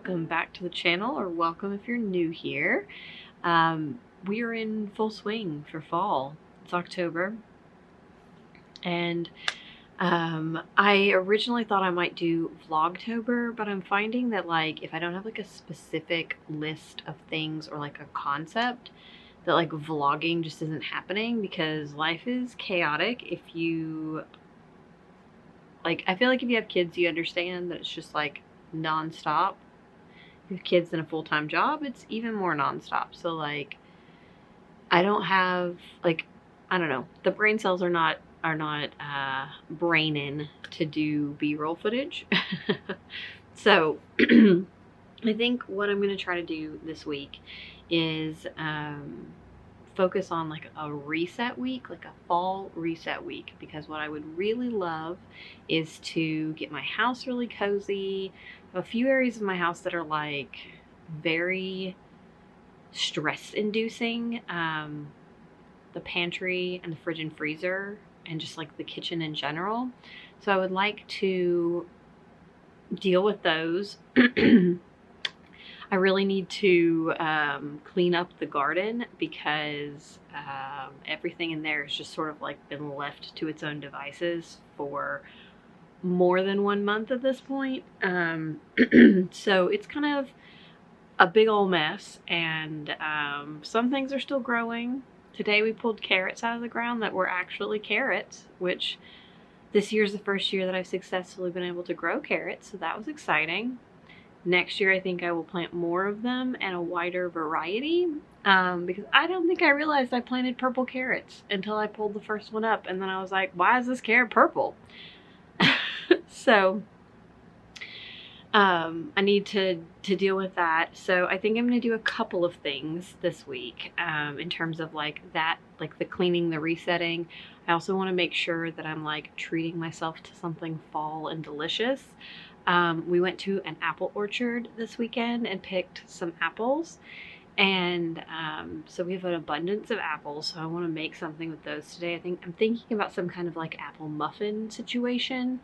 welcome back to the channel, or welcome if you're new here. We are in full swing for fall. It's October, and I originally thought I might do Vlogtober, but I'm finding that like if I don't have like a specific list of things or like a concept, that like vlogging just isn't happening because life is chaotic. If you like, I feel like if you have kids, you understand that it's just like nonstop. If you have kids and a full-time job, it's even more nonstop. So like, I don't have like, I don't know, the brain cells are not braining to do B-roll footage. So I think what I'm gonna try to do this week is focus on like a reset week, like a fall reset week, because what I would really love is to get my house really cozy. A few areas of my house that are like very stress inducing, the pantry and the fridge and freezer and just like the kitchen in general. So I would like to deal with those. I really need to clean up the garden because everything in there has just sort of like been left to its own devices for more than 1 month at this point. So it's kind of a big old mess, and some things are still growing. Today we pulled carrots out of the ground that were actually carrots, which this year is the first year that I've successfully been able to grow carrots, so that was exciting. Next year, I think I will plant more of them and a wider variety, because I don't think I realized I planted purple carrots until I pulled the first one up, and then I was like, why is this carrot purple? So I need to deal with that. So I think I'm going to do a couple of things this week in terms of like that, like the cleaning, the resetting. I also want to make sure that I'm like treating myself to something fall and delicious. We went to an apple orchard this weekend and picked some apples, and so we have an abundance of apples, so I want to make something with those today. I'm thinking about some kind of like apple muffin situation,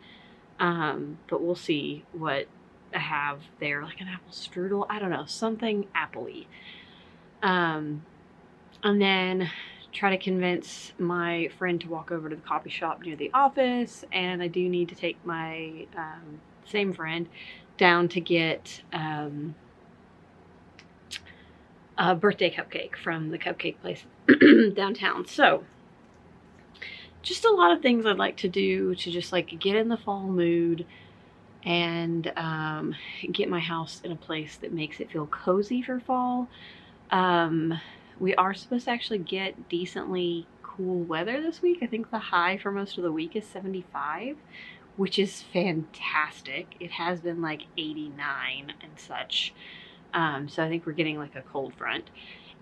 but we'll see what I have there, like an apple strudel, I don't know, something appley. And then try to convince my friend to walk over to the coffee shop near the office, and I do need to take my same friend down to get a birthday cupcake from the cupcake place downtown. So just a lot of things I'd like to do to just like get in the fall mood and get my house in a place that makes it feel cozy for fall. We are supposed to actually get decently cool weather this week. I think the high for most of the week is 75, which is fantastic. It has been like 89 and such. So I think we're getting like a cold front,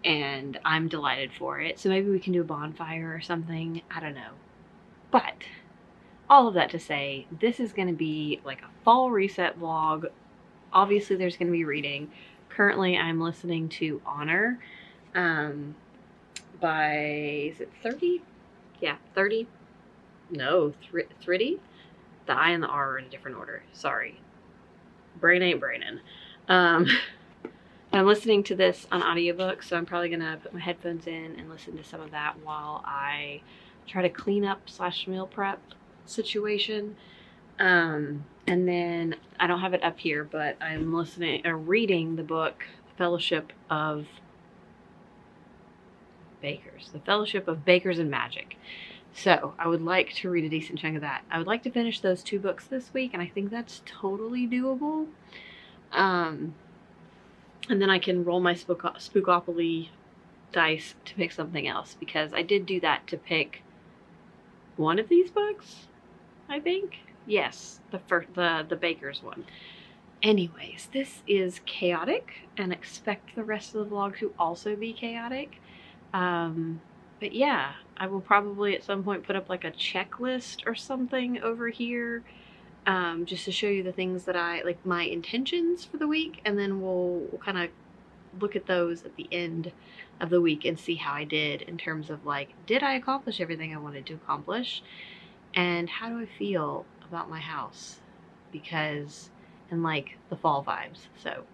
and I'm delighted for it. So maybe we can do a bonfire or something. I don't know. But all of that to say, this is going to be like a fall reset vlog. Obviously, there's going to be reading. Currently, I'm listening to Honor by, is it 30? Yeah, 30. No, Thritty. The I and the R are in a different order. Sorry. Brain ain't braining. I'm listening to this on audiobook, so I'm probably going to put my headphones in and listen to some of that while I try to clean up / meal prep situation. And then I don't have it up here, but I'm reading the book Fellowship of Bakers. The Fellowship of Bakers and Magic. So I would like to read a decent chunk of that. I would like to finish those 2 books this week, and I think that's totally doable. And then I can roll my Spookopoly dice to pick something else, because I did do that to pick one of these books, I think. Yes, the Baker's one. Anyways, this is chaotic, and expect the rest of the vlog to also be chaotic. But yeah, I will probably at some point put up like a checklist or something over here, just to show you the things that I like, my intentions for the week, and then we'll kind of look at those at the end of the week and see how I did in terms of like, did I accomplish everything I wanted to accomplish, and how do I feel about my house, because and like the fall vibes. So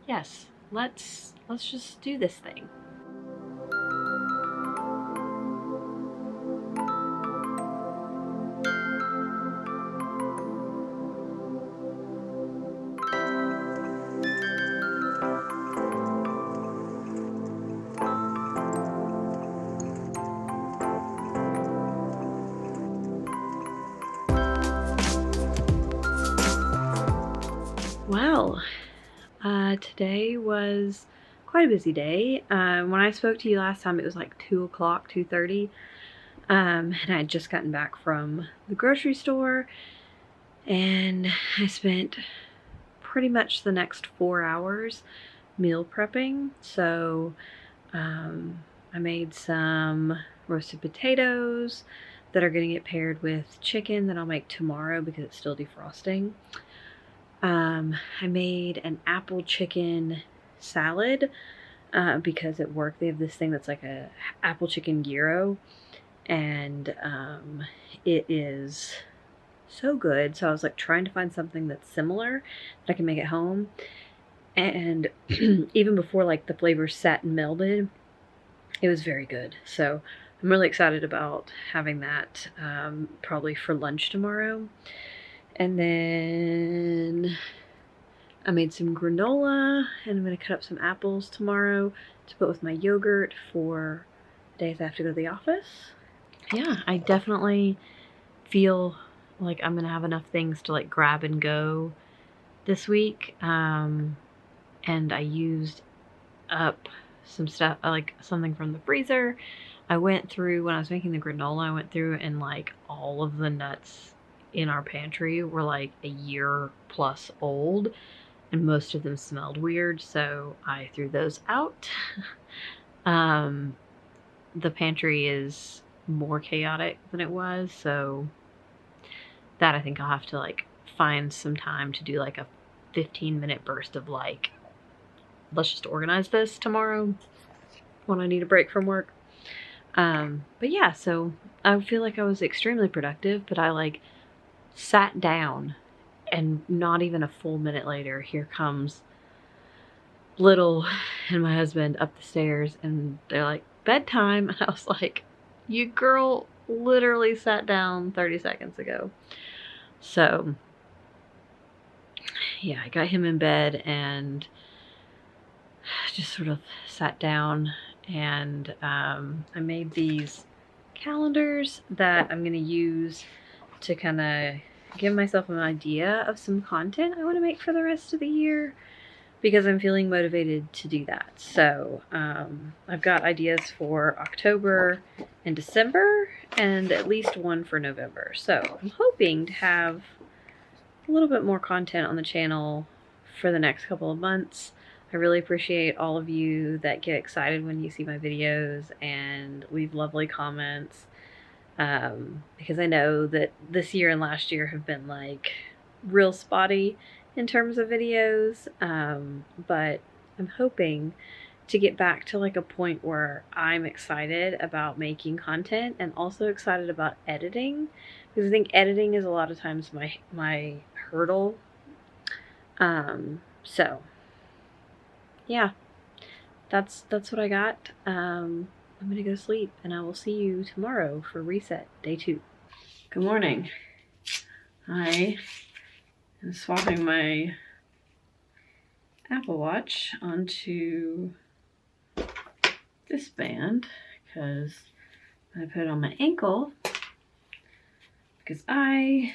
yes, let's just do this thing. Well, today was quite a busy day. When I spoke to you last time, it was like 2 o'clock, 2:30. And I had just gotten back from the grocery store, and I spent pretty much the next 4 hours meal prepping. So I made some roasted potatoes that are going to get paired with chicken that I'll make tomorrow because it's still defrosting. I made an apple chicken salad because at work they have this thing that's like a apple chicken gyro, and it is so good. So I was like trying to find something that's similar that I can make at home, and even before like the flavors sat and melded, it was very good. So I'm really excited about having that probably for lunch tomorrow. And then I made some granola, and I'm going to cut up some apples tomorrow to put with my yogurt for days I have to go to the office. Yeah, I definitely feel like I'm going to have enough things to like grab and go this week. And I used up some stuff, like something from the freezer. I went through, when I was making the granola, I went through and like all of the nuts in our pantry were like a year plus old, and most of them smelled weird, so I threw those out. The pantry is more chaotic than it was, so that I think I'll have to like find some time to do like a 15-minute burst of like, let's just organize this tomorrow when I need a break from work. But yeah, so I feel like I was extremely productive, but I like sat down, and not even a full minute later, here comes Little and my husband up the stairs, and they're like, bedtime. And I was like, you girl literally sat down 30 seconds ago. So yeah, I got him in bed and just sort of sat down, and I made these calendars that I'm going to use to kind of give myself an idea of some content I want to make for the rest of the year, because I'm feeling motivated to do that. So I've got ideas for October and December, and at least one for November. So I'm hoping to have a little bit more content on the channel for the next couple of months. I really appreciate all of you that get excited when you see my videos and leave lovely comments, because I know that this year and last year have been like real spotty in terms of videos, but I'm hoping to get back to like a point where I'm excited about making content and also excited about editing, because I think editing is a lot of times my hurdle. So yeah, that's what I got. I'm gonna go sleep, and I will see you tomorrow for reset day 2. Good morning. I am swapping my Apple Watch onto this band because I put it on my ankle because I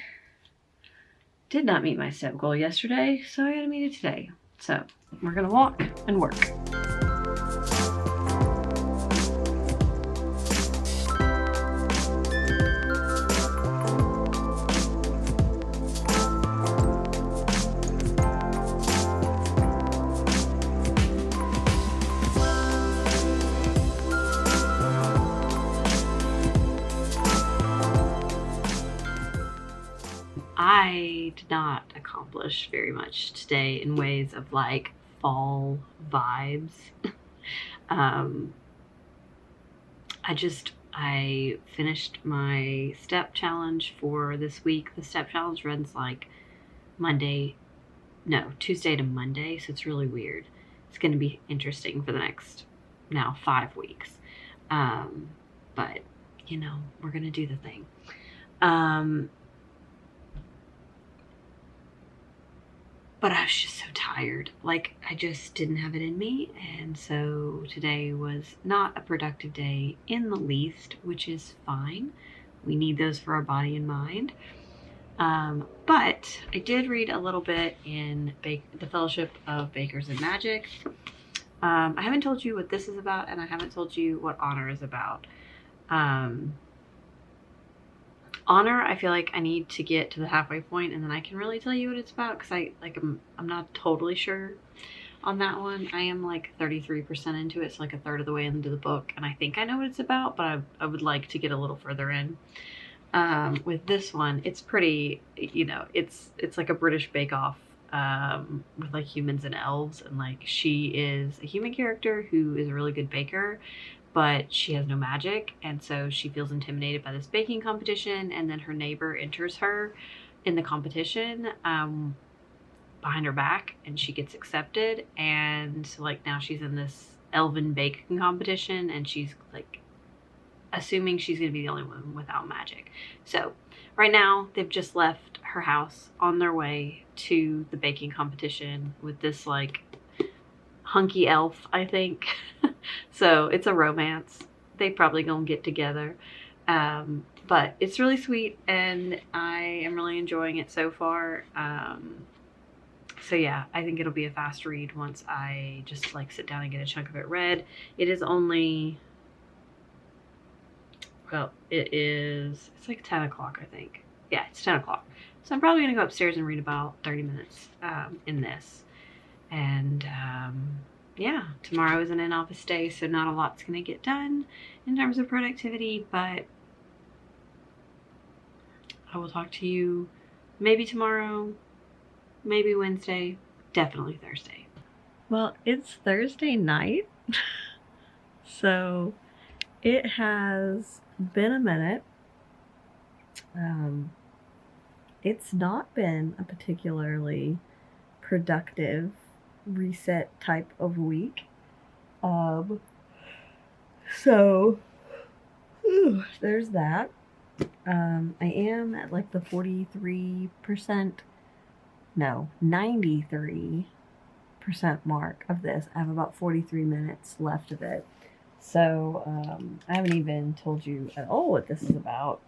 did not meet my step goal yesterday, so I gotta meet it today. So we're gonna walk and work. I did not accomplish very much today in ways of like fall vibes. I finished my step challenge for this week. The step challenge runs like Tuesday to Monday, so it's really weird. it's going to be interesting for the next now 5 weeks. But you know, we're going to do the thing. But I was just so tired. Like, I just didn't have it in me. And so today was not a productive day in the least, which is fine. We need those for our body and mind. But I did read a little bit in the Fellowship of Bakers and Magic. I haven't told you what this is about, and I haven't told you what Honor is about. Honor, I feel like I need to get to the halfway point, and then I can really tell you what it's about, because I'm not totally sure on that one. I am like 33% into it, so like a third of the way into the book, and I think I know what it's about, but I would like to get a little further in. With this one, it's pretty, you know, it's like a British Bake Off with like humans and elves, and like she is a human character who is a really good baker, but she has no magic, and so she feels intimidated by this baking competition, and then her neighbor enters her in the competition behind her back, and she gets accepted, and like now she's in this elven baking competition, and she's like assuming she's going to be the only one without magic. So right now they've just left her house on their way to the baking competition with this like hunky elf, I think. So it's a romance. They probably gonna get together. But it's really sweet, and I am really enjoying it so far. So yeah, I think it'll be a fast read once I just like sit down and get a chunk of it read. It is only, well, it's like 10 o'clock, I think. Yeah, it's 10 o'clock. So I'm probably gonna go upstairs and read about 30 minutes in this. And yeah, tomorrow is an in-office day, so not a lot's going to get done in terms of productivity, but I will talk to you maybe tomorrow, maybe Wednesday, definitely Thursday. Well, it's Thursday night, so it has been a minute. It's not been a particularly productive reset type of week. So there's that. I am at like the 43%, no, 93% mark of this. I have about 43 minutes left of it. So I haven't even told you at all what this is about.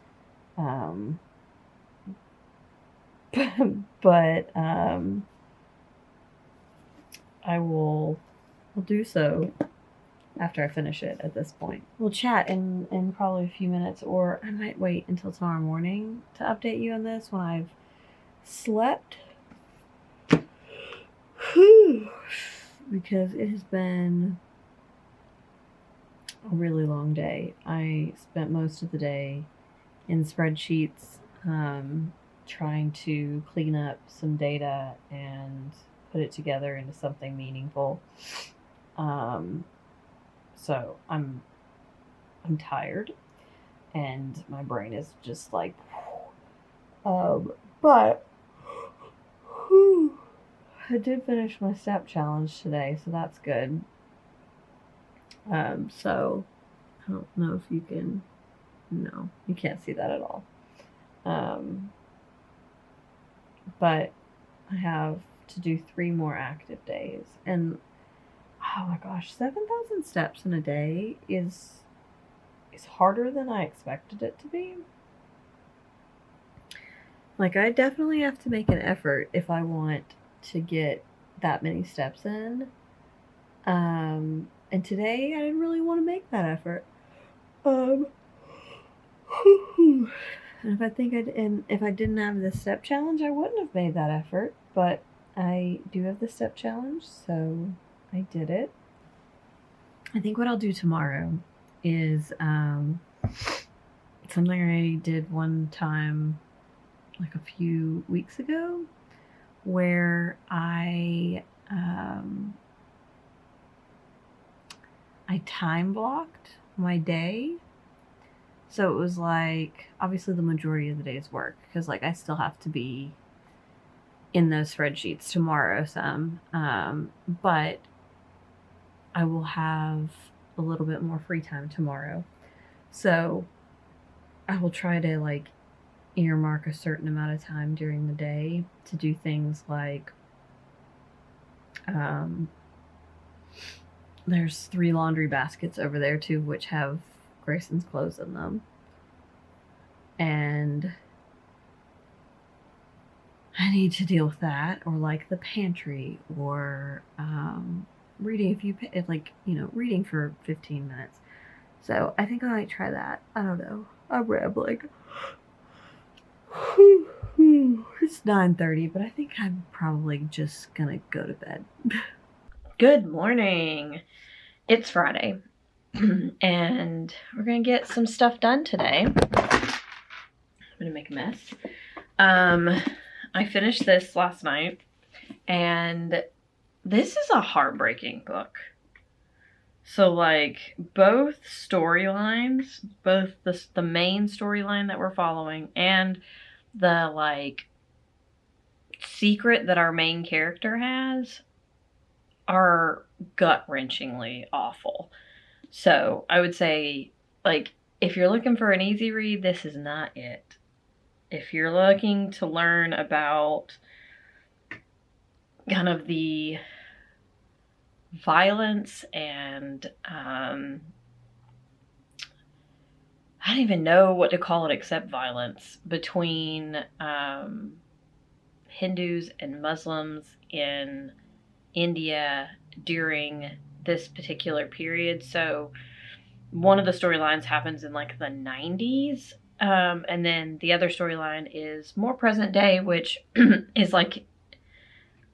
But I'll do so after I finish it at this point. We'll chat in probably a few minutes, or I might wait until tomorrow morning to update you on this when I've slept. Because it has been a really long day. I spent most of the day in spreadsheets trying to clean up some data and put it together into something meaningful. So I'm tired, and my brain is just like, but I did finish my step challenge today, so that's good. So I don't know if you can, no, you can't see that at all. But I have to do 3 more active days, and oh my gosh, 7,000 steps in a day is harder than I expected it to be. Like, I definitely have to make an effort if I want to get that many steps in. And today I didn't really want to make that effort. And if I didn't have the step challenge, I wouldn't have made that effort. But I do have the step challenge, so I did it. I think what I'll do tomorrow is something I did one time, like a few weeks ago, where I time blocked my day. So it was like, obviously the majority of the day's work, because like I still have to be in those spreadsheets tomorrow some, but I will have a little bit more free time tomorrow. So I will try to like earmark a certain amount of time during the day to do things like there's 3 laundry baskets over there too, which have Grayson's clothes in them. And I need to deal with that, or like the pantry, or reading a few, like, you know, reading for 15 minutes. So I think I might try that. I don't know. I'm rambling. It's 9:30, but I think I'm probably just gonna go to bed. Good morning. It's Friday, and we're gonna get some stuff done today. I'm gonna make a mess. I finished this last night, and this is a heartbreaking book. So, like, both storylines, both the main storyline that we're following and the, like, secret that our main character has are gut-wrenchingly awful. So, I would say, like, if you're looking for an easy read, this is not it. If you're looking to learn about kind of the violence and I don't even know what to call it except violence between Hindus and Muslims in India during this particular period. So one of the storylines happens in like the 90s. And then the other storyline is more present day, which is like,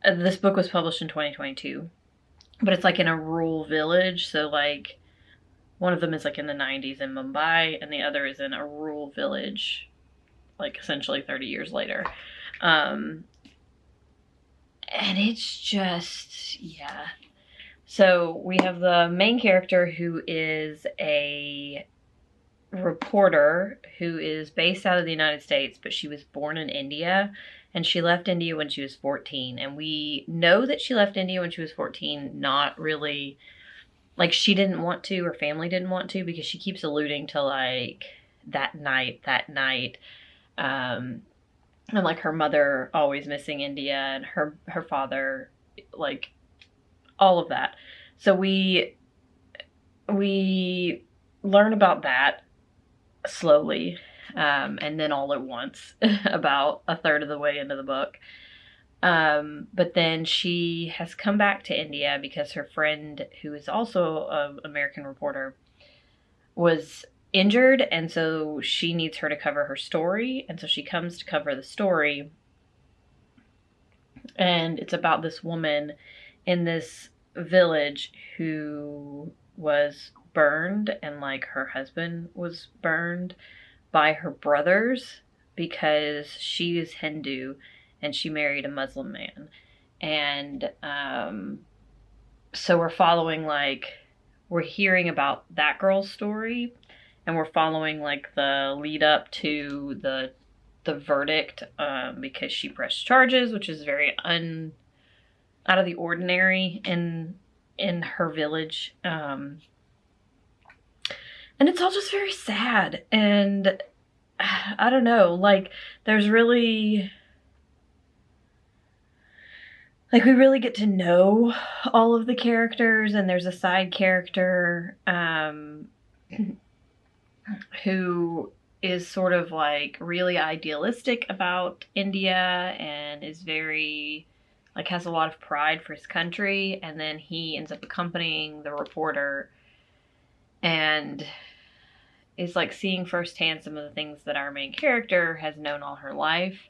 this book was published in 2022, but it's like in a rural village. So like one of them is like in the 90s in Mumbai, and the other is in a rural village, like essentially 30 years later. And it's just, yeah. So we have the main character who is a reporter who is based out of the United States, but she was born in India, and she left India when she was 14. And we know that she left India when she was 14, not really, like, she didn't want to, her family didn't want to, because she keeps alluding to, like, that night, and, like, her mother always missing India, and her father, like, all of that. So we learn about that slowly, and then all at once, about a third of the way into the book. But then she has come back to India because her friend, who is also an American reporter, was injured, and so she needs her to cover her story, and so she comes to cover the story. And it's about this woman in this village who was burned, and like her husband was burned by her brothers because she is Hindu and she married a Muslim man. And so we're following, like, we're hearing about that girl's story, and we're following like the lead up to the verdict, because she pressed charges, which is very out of the ordinary in her village. And it's all just very sad. And I don't know, like, there's really, like, we really get to know all of the characters, and there's a side character who is sort of like really idealistic about India and is very, like, has a lot of pride for his country, and then he ends up accompanying the reporter and is like seeing firsthand some of the things that our main character has known all her life.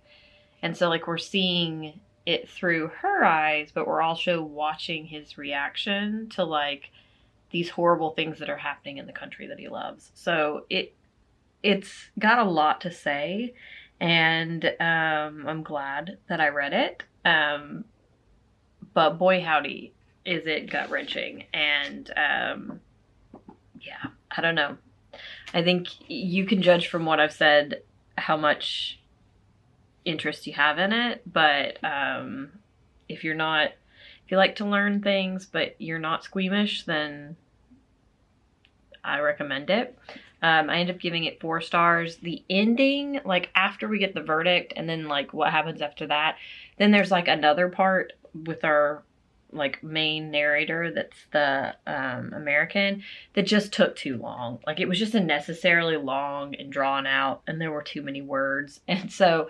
And so, like, we're seeing it through her eyes, but we're also watching his reaction to, like, these horrible things that are happening in the country that he loves. So it's got a lot to say, and I'm glad that I read it. But boy howdy, is it gut-wrenching. And yeah, I don't know. I think you can judge from what I've said how much interest you have in it, but if you're not If you like to learn things but you're not squeamish, then I recommend it. I end up giving it 4 stars. The ending, like after we get the verdict and then like what happens after that, then there's like another part with our like main narrator that's the American that just took too long. Like it was just unnecessarily long and drawn out, and there were too many words. And so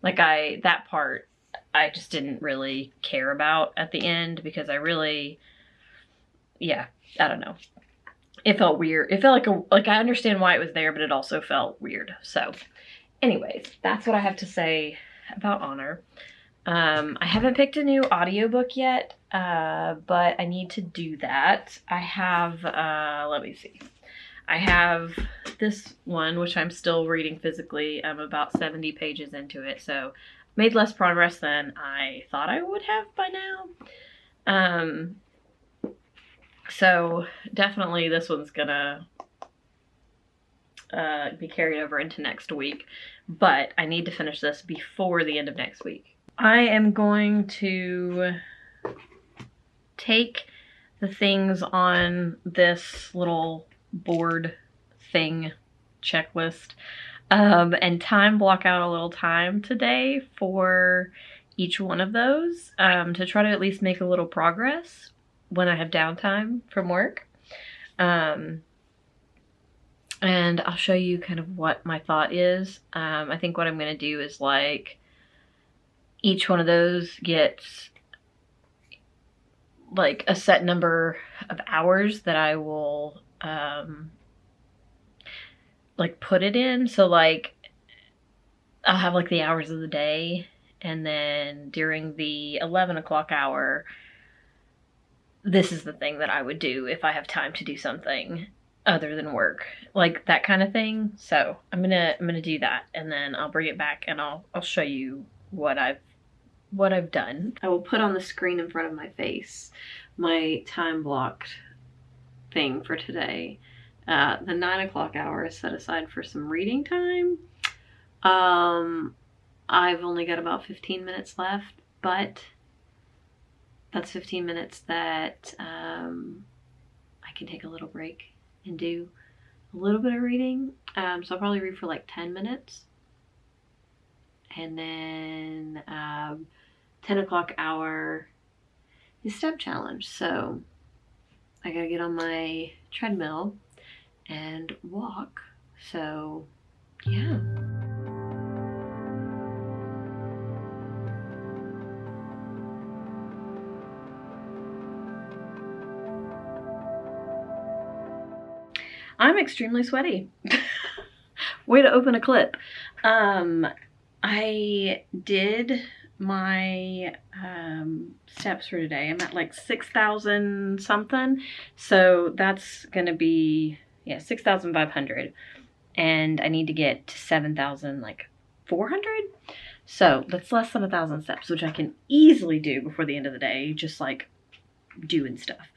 like that part I just didn't really care about at the end, because I really, yeah, I don't know. It felt weird. It felt like I understand why it was there, but it also felt weird. So anyways, that's what I have to say about Honor. I haven't picked a new audiobook yet, but I need to do that. I have, let me see. I have this one, which I'm still reading physically. I'm about 70 pages into it, so made less progress than I thought I would have by now. So definitely this one's gonna be carried over into next week, but I need to finish this before the end of next week. I am going to take the things on this little board thing checklist and time block out a little time today for each one of those to try to at least make a little progress when I have downtime from work. And I'll show you kind of what my thought is. I think what I'm going to do is like each one of those gets like a set number of hours that I will like put it in. So like I'll have like the hours of the day, and then during the 11 o'clock hour, this is the thing that I would do if I have time to do something other than work, like that kind of thing. So I'm gonna do that, and then I'll bring it back and I'll show you what I've done. I will put on the screen in front of my face my time blocked thing for today. The 9 o'clock hour is set aside for some reading time. I've only got about 15 minutes left, but that's 15 minutes that I can take a little break and do a little bit of reading. So I'll probably read for like 10 minutes. And then 10 o'clock hour is step challenge. So I gotta get on my treadmill and walk. So yeah. I'm extremely sweaty. Way to open a clip. I did my steps for today. I'm at like 6,000 something. So that's gonna be, yeah, 6,500. And I need to get to 7,000 like 400. So that's less than 1,000 steps, which I can easily do before the end of the day, just like doing stuff.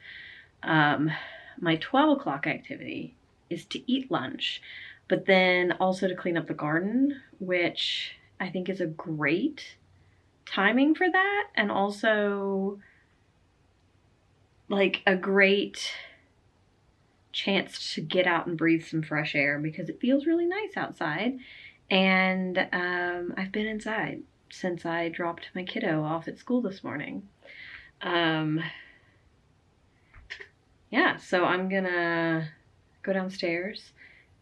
My 12 o'clock activity is to eat lunch, but then also to clean up the garden, which I think is a great timing for that, and also like a great chance to get out and breathe some fresh air, because it feels really nice outside. And I've been inside since I dropped my kiddo off at school this morning. Yeah, so I'm gonna go downstairs,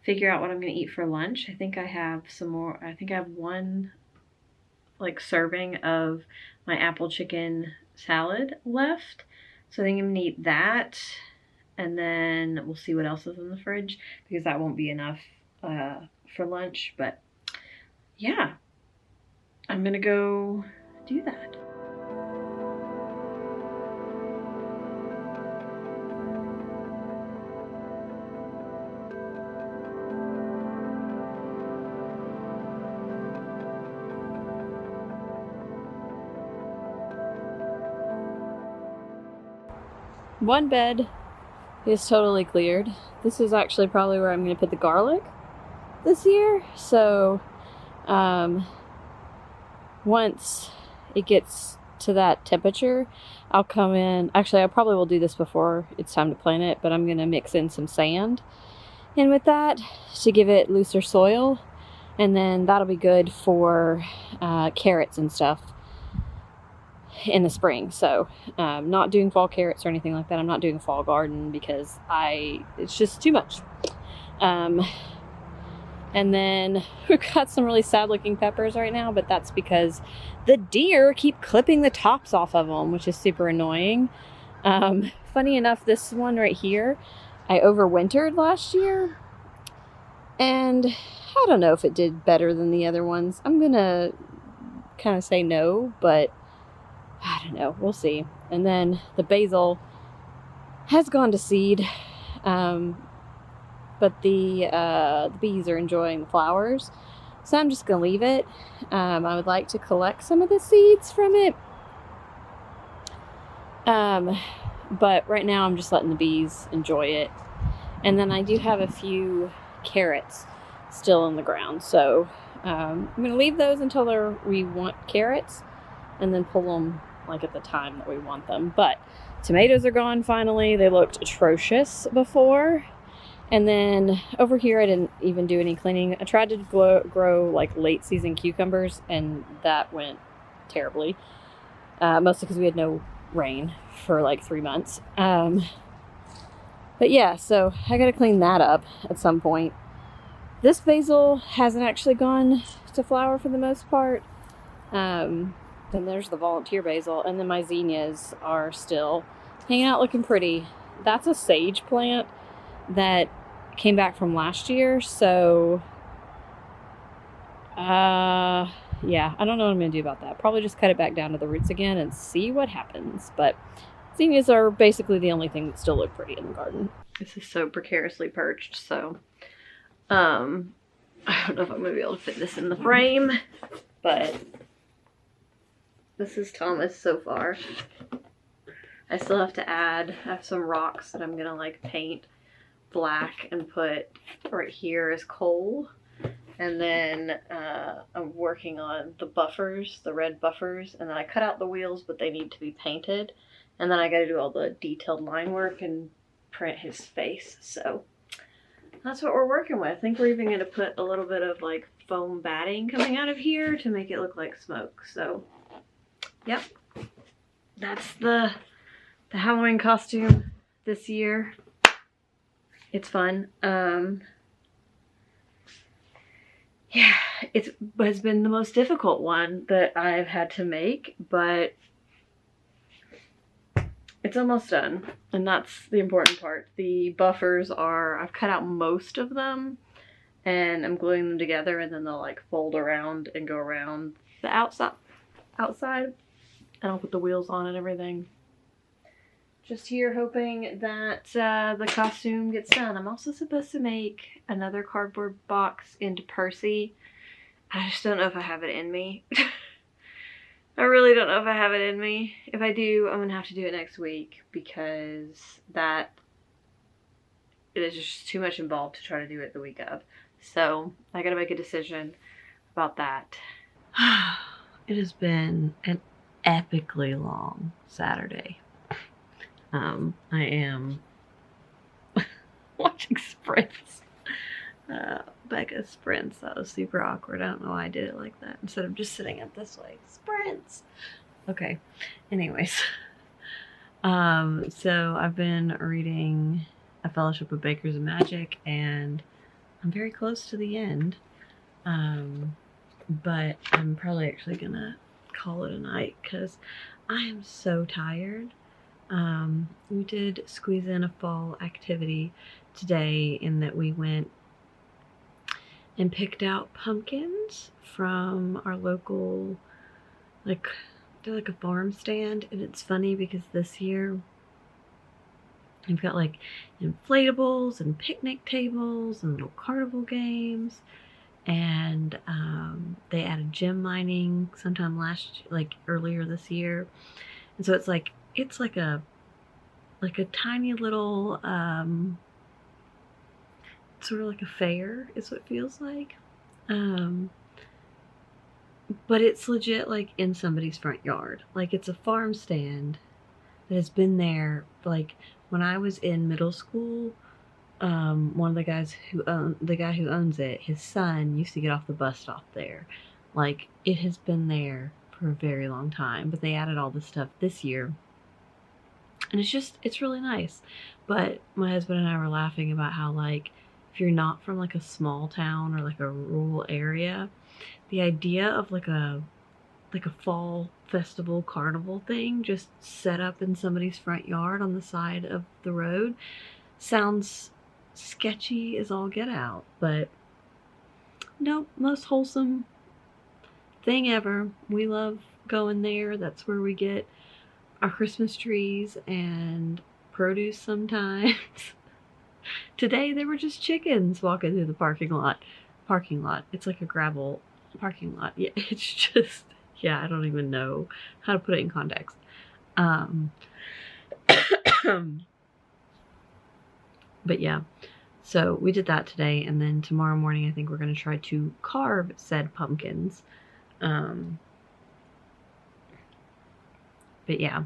figure out what I'm gonna eat for lunch. I think I have some more. I think I have one like serving of my apple chicken salad left. So I think I'm gonna eat that, and then we'll see what else is in the fridge, because that won't be enough for lunch. But yeah, I'm gonna go do that. One bed is totally cleared. This is actually probably where I'm going to put the garlic this year. So once it gets to that temperature, I'll come in. Actually, I probably will do this before it's time to plant it, but I'm going to mix in some sand in with that to give it looser soil. And then that'll be good for carrots and stuff in the spring. So not doing fall carrots or anything like that. I'm not doing a fall garden because it's just too much. And then we've got some really sad looking peppers right now, but that's because the deer keep clipping the tops off of them, which is super annoying. Funny enough, this one right here, I overwintered last year, and I don't know if it did better than the other ones. I'm gonna kind of say no, but I don't know. We'll see. And then the basil has gone to seed, but the bees are enjoying the flowers, so I'm just gonna leave it. I would like to collect some of the seeds from it, but right now I'm just letting the bees enjoy it. And then I do have a few carrots still in the ground, so I'm gonna leave those until we want carrots, and then pull them like at the time that we want them. But tomatoes are gone finally. They looked atrocious before. And then over here, I didn't even do any cleaning. I tried to grow like late season cucumbers, and that went terribly. Mostly because we had no rain for like 3 months. But yeah, so I gotta clean that up at some point. This basil hasn't actually gone to flower for the most part. Then there's the volunteer basil, and then my zinnias are still hanging out looking pretty. That's a sage plant that came back from last year, so yeah, I don't know what I'm gonna do about that. Probably just cut it back down to the roots again and see what happens. But zinnias are basically the only thing that still look pretty in the garden. This is so precariously perched, so I don't know if I'm gonna be able to fit this in the frame, but this is Thomas so far. I still have to I have some rocks that I'm gonna like paint black and put right here as coal. And then I'm working on the buffers, the red buffers, and then I cut out the wheels, but they need to be painted. And then I gotta do all the detailed line work and print his face. So that's what we're working with. I think we're even gonna put a little bit of like foam batting coming out of here to make it look like smoke. So yep, that's the Halloween costume this year. It's fun. Yeah, it has been the most difficult one that I've had to make, but it's almost done, and that's the important part. The buffers I've cut out most of them, and I'm gluing them together, and then they'll like fold around and go around the outside, and I'll put the wheels on and everything. Just here hoping that the costume gets done. I'm also supposed to make another cardboard box into Percy. I just don't know if I have it in me. I really don't know if I have it in me. If I do, I'm going to have to do it next week because it is just too much involved to try to do it the week of. So I got to make a decision about that. It has been an epically long Saturday. I am watching sprints. Becca sprints. That was super awkward. I don't know why I did it like that instead of just sitting up this way. Sprints. Okay. Anyways. So I've been reading A Fellowship of Bakers and Magic, and I'm very close to the end. But I'm probably actually gonna call it a night because I am so tired. We did squeeze in a fall activity today in that we went and picked out pumpkins from our local, they're like a farm stand. And it's funny because this year we've got like inflatables and picnic tables and little carnival games. And they added gem mining sometime earlier this year. And so it's like a tiny little sort of like a fair is what it feels like. but it's legit like in somebody's front yard. Like it's a farm stand that has been there. Like when I was in middle school, one of the guys the guy who owns it, his son used to get off the bus stop there. Like it has been there for a very long time, but they added all this stuff this year. And it's really nice. But my husband and I were laughing about how, like, if you're not from like a small town or like a rural area, the idea of like a fall festival carnival thing just set up in somebody's front yard on the side of the road sounds sketchy as all get out. But nope, most wholesome thing ever. We love going there. That's where we get our Christmas trees and produce sometimes. Today they were just chickens walking through the parking lot. It's like a gravel parking lot. Yeah, it's just, yeah, I don't even know how to put it in context. But yeah, so we did that today, and then tomorrow morning I think we're going to try to carve said pumpkins. But yeah,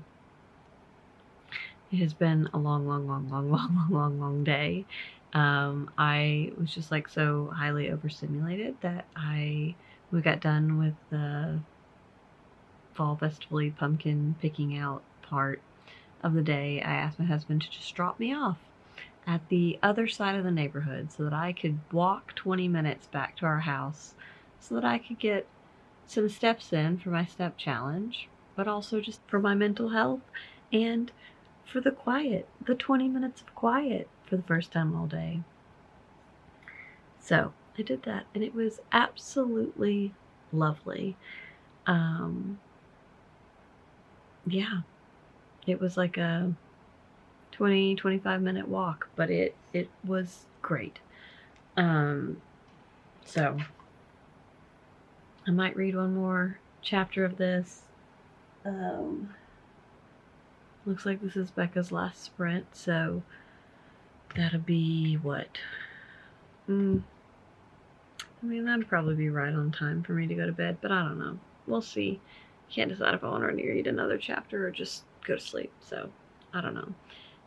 it has been a long day. I was just like so highly overstimulated that we got done with the fall festival pumpkin picking out part of the day. I asked my husband to just drop me off at the other side of the neighborhood so that I could walk 20 minutes back to our house so that I could get some steps in for my step challenge, but also just for my mental health and for the quiet, the 20 minutes of quiet for the first time all day. So I did that, and it was absolutely lovely. Yeah, it was like a 20-25 minute walk, but it was great. So I might read one more chapter of this. Looks like this is Becca's last sprint, so that'll be what? I mean, that'd probably be right on time for me to go to bed, but I don't know. We'll see. Can't decide if I want to read another chapter or just go to sleep, so I don't know.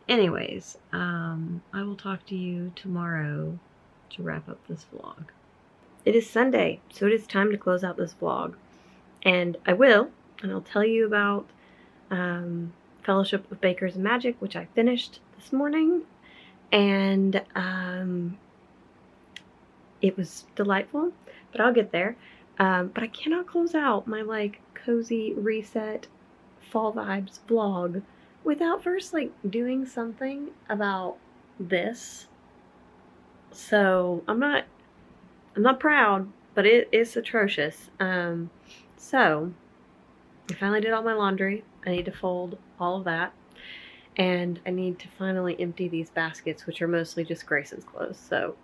Anyways, I will talk to you tomorrow to wrap up this vlog. It is Sunday, so it is time to close out this vlog. And I'll tell you about Fellowship of Bakers and Magic, which I finished this morning, and it was delightful, but I'll get there. But I cannot close out my like cozy reset fall vibes vlog without first like doing something about this. So I'm not proud, but it is atrocious. So I finally did all my laundry. I need to fold all of that, and I need to finally empty these baskets, which are mostly just Grayson's clothes. So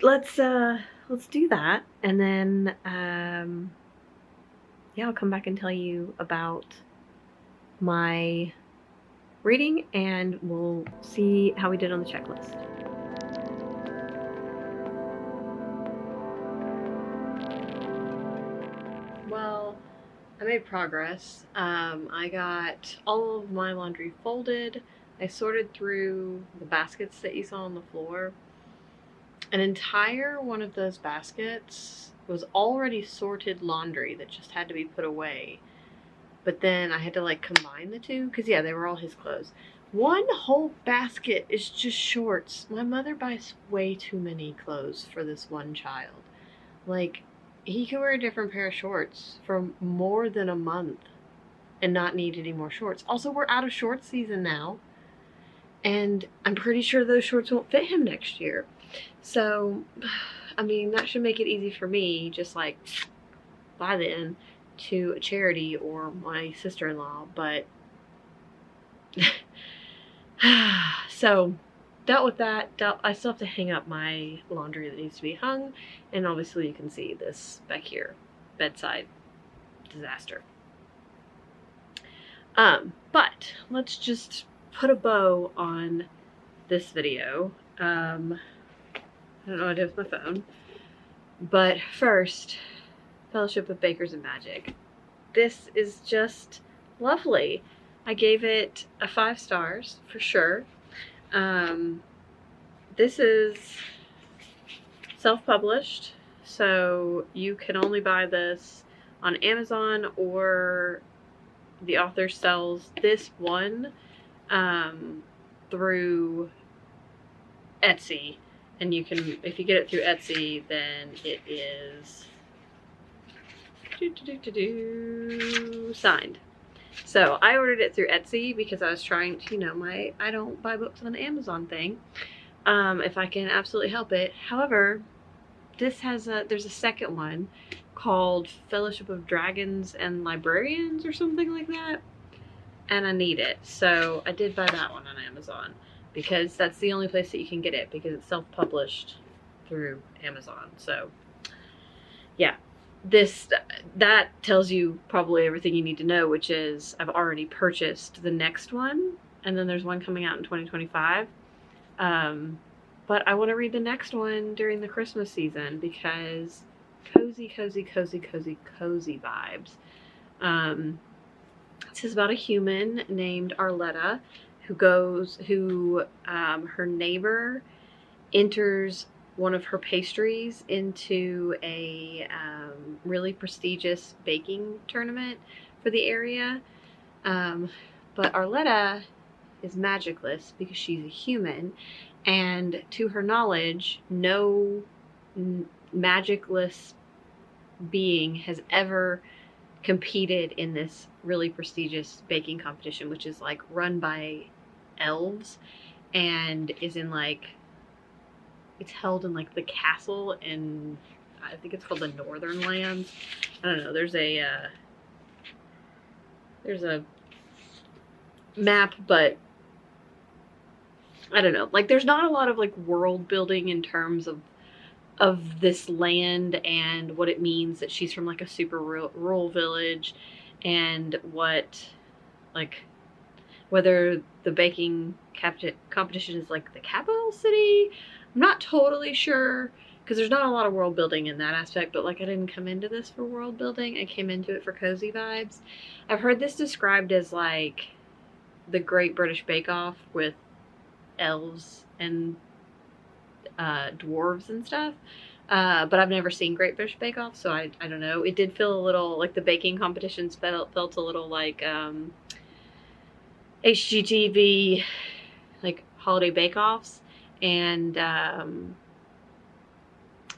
let's do that, and then yeah, I'll come back and tell you about my reading, and we'll see how we did on the checklist. Well, I made progress. I got all of my laundry folded. I sorted through the baskets that you saw on the floor. An entire one of those baskets was already sorted laundry that just had to be put away. But then I had to like combine the two because yeah, they were all his clothes. One whole basket is just shorts. My mother buys way too many clothes for this one child. Like, he can wear a different pair of shorts for more than a month and not need any more shorts. Also, we're out of short season now, and I'm pretty sure those shorts won't fit him next year. So, I mean, that should make it easy for me, just like buy them to a charity or my sister-in-law, but so dealt with that. I still have to hang up my laundry that needs to be hung, and obviously you can see this back here, bedside disaster. But let's just put a bow on this video. I don't know what I did with my phone, but first, Fellowship of Bakers and Magic. This is just lovely. I gave it a 5 stars for sure. This is self-published, so you can only buy this on Amazon, or the author sells this one through Etsy. And you can, if you get it through Etsy, then it is signed. So I ordered it through Etsy because I was trying to, you know, I don't buy books on Amazon thing, if I can absolutely help it. However, this has there's a second one called Fellowship of Dragons and Librarians or something like that, and I need it. So I did buy that one on Amazon because that's the only place that you can get it, because it's self-published through Amazon. So yeah, that tells you probably everything you need to know, which is I've already purchased the next one, and then there's one coming out in 2025. But I want to read the next one during the Christmas season because cozy vibes. This is about a human named Arletta who her neighbor enters one of her pastries into a really prestigious baking tournament for the area. But Arletta is magicless because she's a human, and to her knowledge, no magicless being has ever competed in this really prestigious baking competition, which is like run by elves and is in like, it's held in like the castle in, I think it's called the Northern Lands. I don't know. There's a map, but I don't know. Like, there's not a lot of like world building in terms of this land and what it means that she's from like a super rural village, and what, like, whether the baking competition is like the capital city. I'm not totally sure, because there's not a lot of world building in that aspect, but like I didn't come into this for world building. I came into it for cozy vibes. I've heard this described as like the Great British Bake Off with elves and dwarves and stuff. But I've never seen Great British Bake Off, so I don't know. It did feel a little like the baking competitions felt a little like HGTV, like holiday bake-offs, and I'm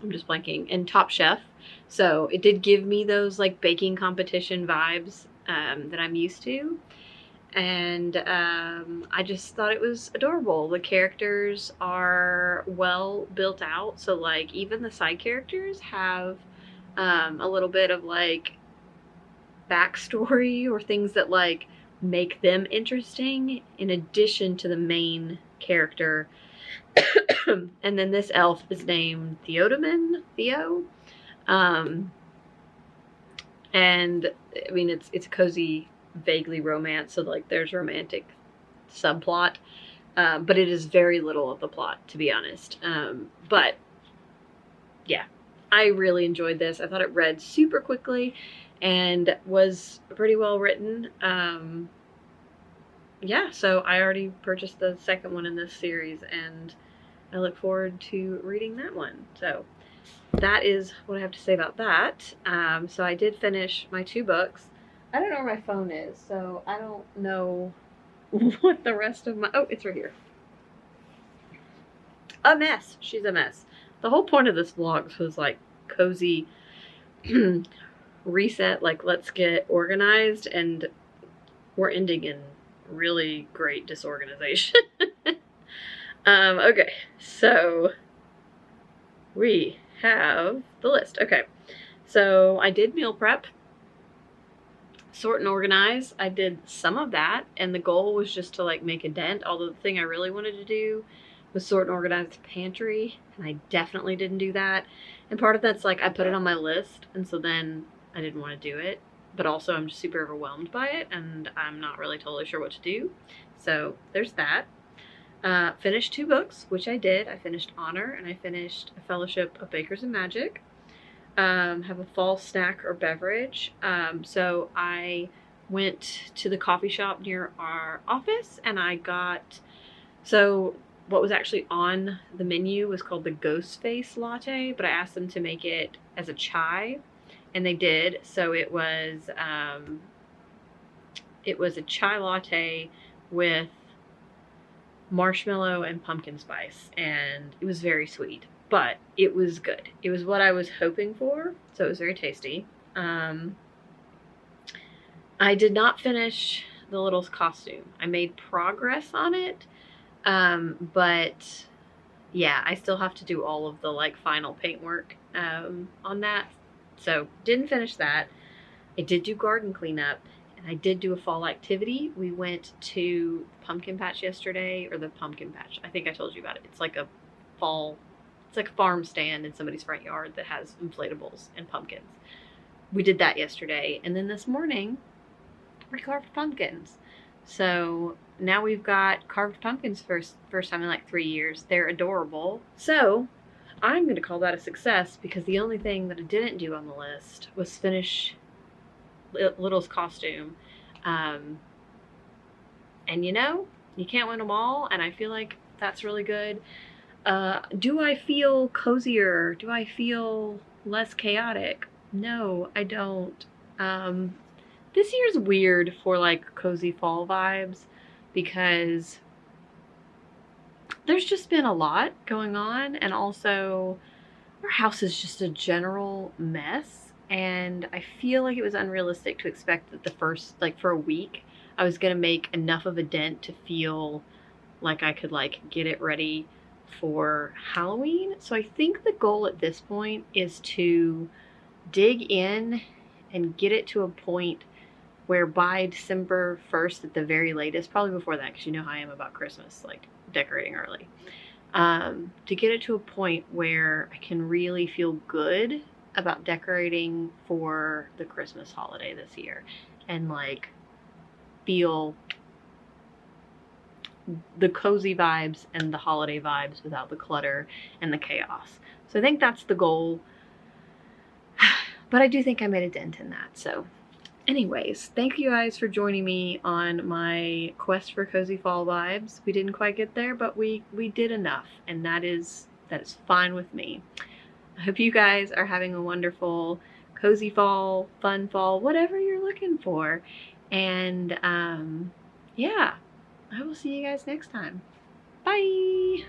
just blanking, and Top Chef. So it did give me those like baking competition vibes that I'm used to. And I just thought it was adorable. The characters are well built out. So like even the side characters have a little bit of like backstory or things that like make them interesting in addition to the main character. And then this elf is named Theo. And I mean, it's a cozy, vaguely romance, so like there's romantic subplot, but it is very little of the plot, to be honest. But yeah, I really enjoyed this. I thought it read super quickly and was pretty well written. Yeah, so I already purchased the second one in this series, and I look forward to reading that one. So that is what I have to say about that. So I did finish my 2 books. I don't know where my phone is, so I don't know what the rest of my... Oh, it's right here. A mess. She's a mess. The whole point of this vlog was like cozy reset, like let's get organized, and we're ending in really great disorganization. Okay, so we have the list. Okay, so I did meal prep, sort and organize. I did some of that, and the goal was just to like make a dent, although the thing I really wanted to do was sort and organize the pantry, and I definitely didn't do that. And part of that's like I put it on my list, and so then I didn't want to do it, but also I'm just super overwhelmed by it, and I'm not really totally sure what to do. So there's that. Finished 2 books, which I did. I finished Honor, and I finished A Fellowship of Bakers and Magic. have a fall snack or beverage. So I went to the coffee shop near our office and I got, so what was actually on the menu was called the Ghost Face Latte, but I asked them to make it as a chai, and they did. So it was a chai latte with marshmallow and pumpkin spice, and it was very sweet, but it was good. It was what I was hoping for, so it was very tasty. I did not finish the Little's costume. I made progress on it, but yeah, I still have to do all of the like final paint work on that, so didn't finish that. I did do garden cleanup, and I did do a fall activity. We went to Pumpkin Patch yesterday, or the Pumpkin Patch. I think I told you about it. It's like a fall, it's like a farm stand in somebody's front yard that has inflatables and pumpkins. We did that yesterday, and then this morning we carved pumpkins. So now we've got carved pumpkins first time in like 3 years. They're adorable. So I'm gonna call that a success, because the only thing that I didn't do on the list was finish Little's costume. And you know, you can't win them all, and I feel like that's really good. Do I feel cozier? Do I feel less chaotic? No, I don't. This year's weird for like cozy fall vibes, because there's just been a lot going on, and also our house is just a general mess. And I feel like it was unrealistic to expect that the first, like for a week, I was gonna make enough of a dent to feel like I could like get it ready for Halloween. So I think the goal at this point is to dig in and get it to a point where by December 1st at the very latest, probably before that, because you know how I am about Christmas, like decorating early, to get it to a point where I can really feel good about decorating for the Christmas holiday this year, and like feel the cozy vibes and the holiday vibes without the clutter and the chaos. So I think that's the goal, but I do think I made a dent in that. So anyways, thank you guys for joining me on my quest for cozy fall vibes. We didn't quite get there, but we did enough, and that is fine with me. I hope you guys are having a wonderful cozy fall, fun fall, whatever you're looking for. And yeah, I will see you guys next time. Bye!